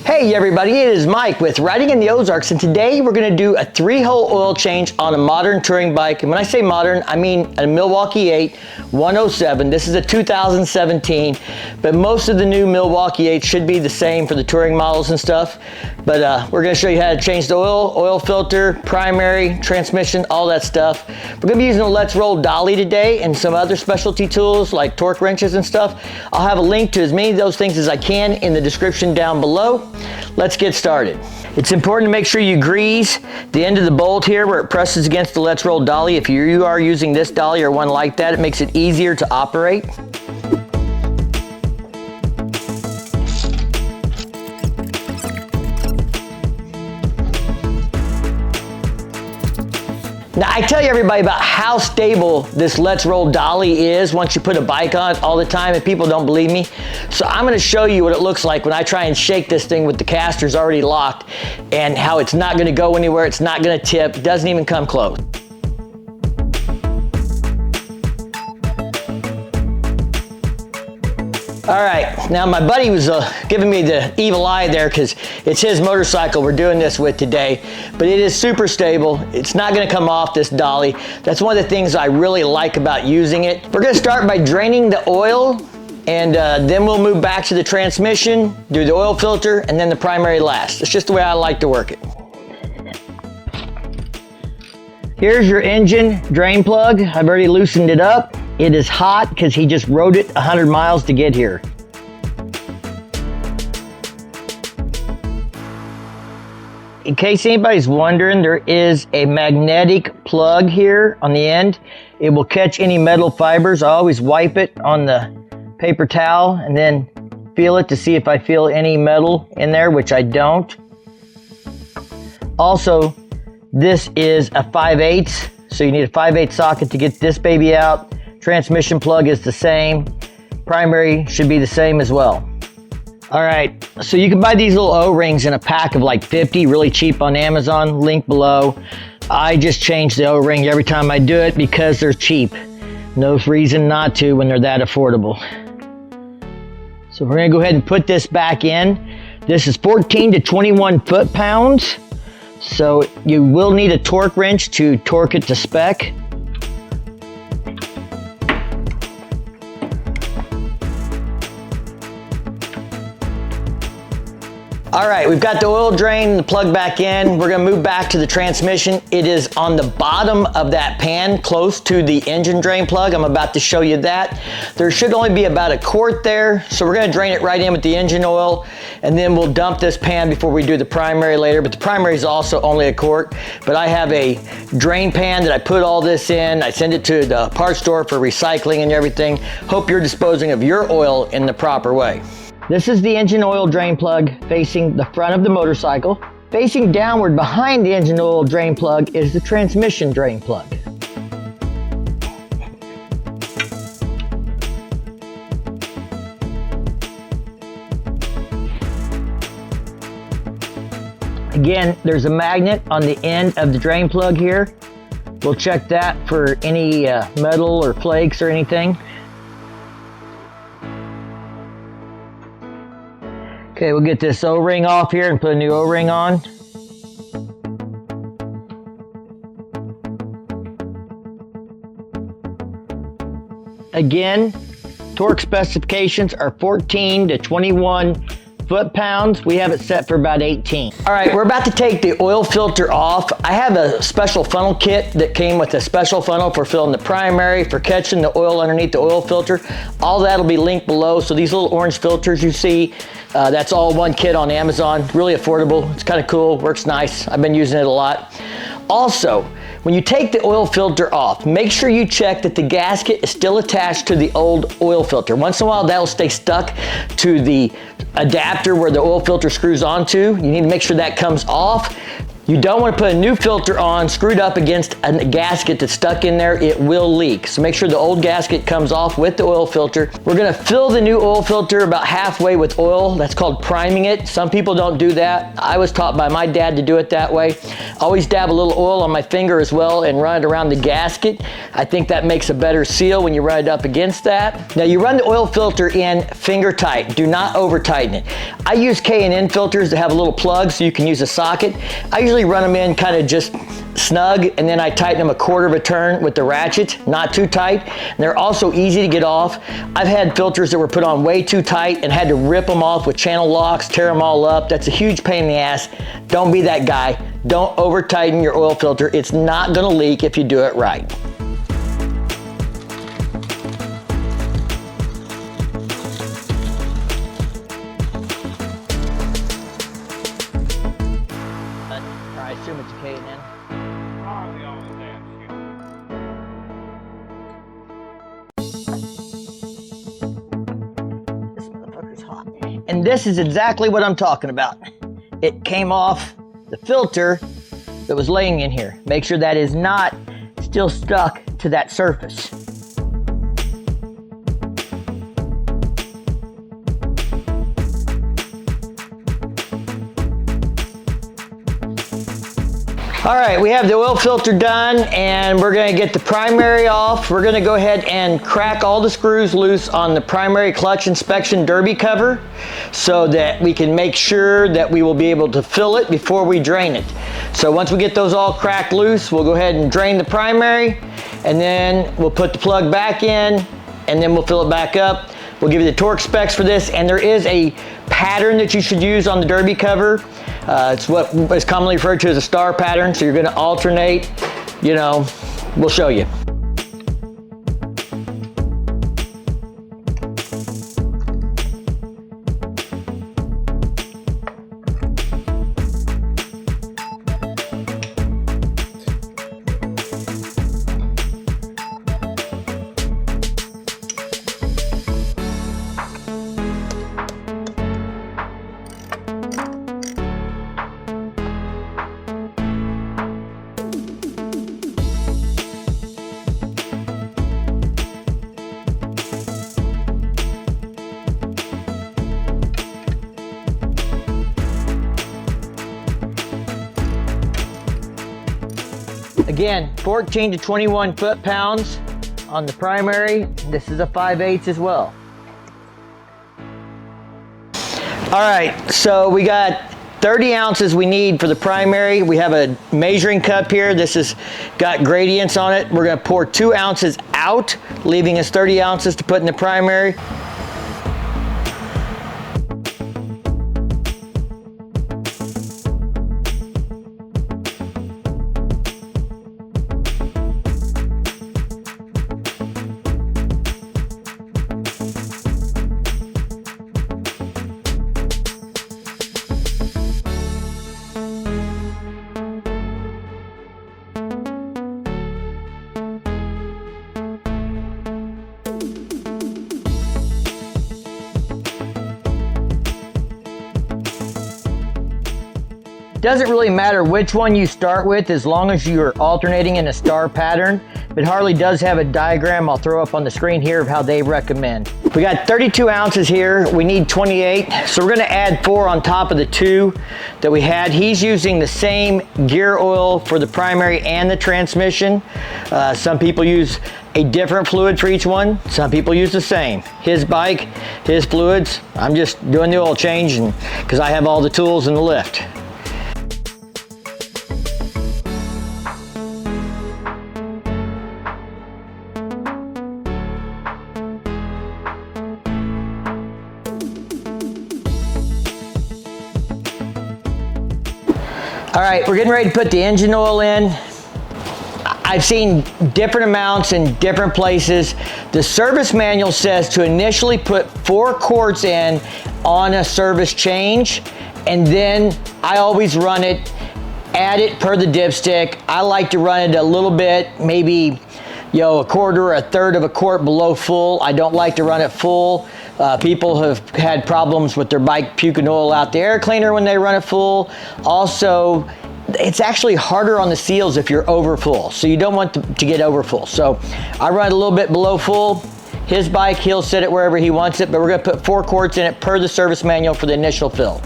Hey everybody, it is Mike with Riding in the Ozarks, and today we're going to do a 3-hole oil change on a modern touring bike. And when I say modern, I mean a Milwaukee 8 107. This is a 2017, but most of the new Milwaukee 8 should be the same for the touring models and stuff. But we're going to show you how to change the oil filter, primary, transmission, all that stuff. We're going to be using a Let's Roll dolly today and some other specialty tools like torque wrenches and stuff. I'll have a link to as many of those things as I can in the description down below. Let's get started. It's important to make sure you grease the end of the bolt here where it presses against the Let's Roll dolly. If you are using this dolly or one like that, it makes it easier to operate. Now, I tell you everybody about how stable this Let's Roll dolly is once you put a bike on it all the time, and people don't believe me. So I'm gonna show you what it looks like when I try and shake this thing with the casters already locked, and how it's not gonna go anywhere, it's not gonna tip, it doesn't even come close. All right, now my buddy was giving me the evil eye there because it's his motorcycle we're doing this with today, but it is super stable. It's not gonna come off this dolly. That's one of the things I really like about using it. We're gonna start by draining the oil, and then we'll move back to the transmission, do the oil filter, and then the primary last. It's just the way I like to work it. Here's your engine drain plug. I've already loosened it up. It is hot because he just rode it 100 miles to get here. In case anybody's wondering, there is a magnetic plug here on the end. It will catch any metal fibers. I always wipe it on the paper towel and then feel it to see if I feel any metal in there, which I don't. Also, this is a 5/8, so you need a 5/8 socket to get this baby out. Transmission plug is the same. Primary should be the same as well. All right, so you can buy these little O-rings in a pack of like 50, really cheap on Amazon, link below. I just change the O-ring every time I do it because they're cheap. No reason not to when they're that affordable. So we're gonna go ahead and put this back in. This is 14 to 21 foot-pounds. So you will need a torque wrench to torque it to spec. All right, we've got the oil drain, the plug back in. We're gonna move back to the transmission. It is on the bottom of that pan, close to the engine drain plug. I'm about to show you that. There should only be about a quart there, so we're gonna drain it right in with the engine oil, and then we'll dump this pan before we do the primary later, but the primary is also only a quart. But I have a drain pan that I put all this in. I send it to the parts store for recycling and everything. Hope you're disposing of your oil in the proper way. This is the engine oil drain plug facing the front of the motorcycle. Facing downward behind the engine oil drain plug is the transmission drain plug. Again, there's a magnet on the end of the drain plug here. We'll check that for any metal or flakes or anything. Okay, we'll get this O-ring off here and put a new O-ring on. Again, torque specifications are 14 to 21 foot-pounds. We have it set for about 18. All right, we're about to take the oil filter off. I have a special funnel kit that came with a special funnel for filling the primary, for catching the oil underneath the oil filter. All that'll be linked below. So these little orange filters you see, that's all one kit on Amazon. Really affordable. It's kind of cool, works nice. I've been using it a lot. Also, when you take the oil filter off, make sure you check that the gasket is still attached to the old oil filter. Once in a while, that'll stay stuck to the adapter where the oil filter screws onto. You need to make sure that comes off. You don't want to put a new filter on screwed up against a gasket that's stuck in there. It will leak. So make sure the old gasket comes off with the oil filter. We're going to fill the new oil filter about halfway with oil. That's called priming it. Some people don't do that. I was taught by my dad to do it that way. Always dab a little oil on my finger as well and run it around the gasket. I think that makes a better seal when you run it up against that. Now you run the oil filter in finger tight. Do not over tighten it. I use K&N filters that have a little plug so you can use a socket. I usually run them in kind of just snug, and then I tighten them a quarter of a turn with the ratchet, not too tight. And they're also easy to get off. I've had filters that were put on way too tight and had to rip them off with channel locks, tear them all up. That's a huge pain in the ass. Don't be that guy. Don't over tighten your oil filter. It's not gonna leak if you do it right. I assume it's a K&N. This motherfucker's hot. And this is exactly what I'm talking about. It came off the filter that was laying in here. Make sure that is not still stuck to that surface. All right, we have the oil filter done, and we're gonna get the primary off. We're gonna go ahead and crack all the screws loose on the primary clutch inspection derby cover so that we can make sure that we will be able to fill it before we drain it. So once we get those all cracked loose, we'll go ahead and drain the primary, and then we'll put the plug back in, and then we'll fill it back up. We'll give you the torque specs for this, and there is a pattern that you should use on the derby cover. It's what is commonly referred to as a star pattern, so you're gonna alternate, you know, we'll show you. Again, 14 to 21 foot-pounds on the primary. This is a 5/8 as well. All right, so we got 30 ounces we need for the primary. We have a measuring cup here. This has got gradients on it. We're gonna pour 2 ounces out, leaving us 30 ounces to put in the primary. Doesn't really matter which one you start with as long as you're alternating in a star pattern, but Harley does have a diagram I'll throw up on the screen here of how they recommend. We got 32 ounces here, we need 28, so we're gonna add 4 on top of the 2 that we had. He's using the same gear oil for the primary and the transmission. Some people use a different fluid for each one. Some people use the same. His bike, his fluids, I'm just doing the oil change because I have all the tools in the lift. All right, we're getting ready to put the engine oil in. I've seen different amounts in different places. The service manual says to initially put 4 quarts in on a service change, and then I always run it, add it per the dipstick. I like to run it a little bit, maybe a quarter or a third of a quart below full. I don't like to run it full. People have had problems with their bike puking oil out the air cleaner when they run it full. Also, it's actually harder on the seals if you're over full. So you don't want to get over full. So I run it a little bit below full. His bike, he'll set it wherever he wants it, but we're gonna put 4 quarts in it per the service manual for the initial fill.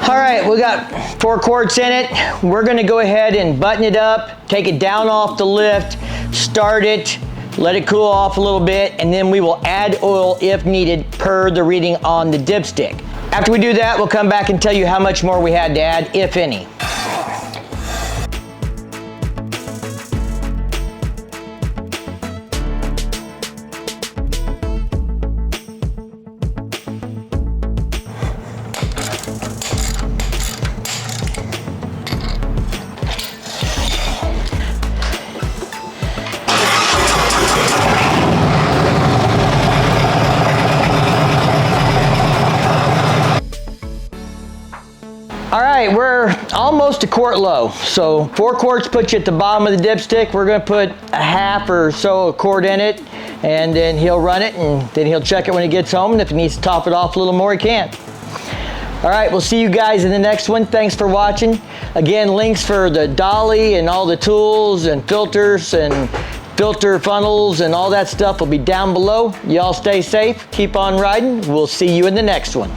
All right, we got 4 quarts in it. We're gonna go ahead and button it up, take it down off the lift, start it, let it cool off a little bit, and then we will add oil if needed per the reading on the dipstick. After we do that, we'll come back and tell you how much more we had to add, if any. All right, we're almost a quart low. So 4 quarts puts you at the bottom of the dipstick. We're gonna put a half or so a quart in it, and then he'll run it, and then he'll check it when he gets home, and if he needs to top it off a little more, he can. All right, we'll see you guys in the next one. Thanks for watching. Again, links for the dolly and all the tools and filters and filter funnels and all that stuff will be down below. Y'all stay safe, keep on riding. We'll see you in the next one.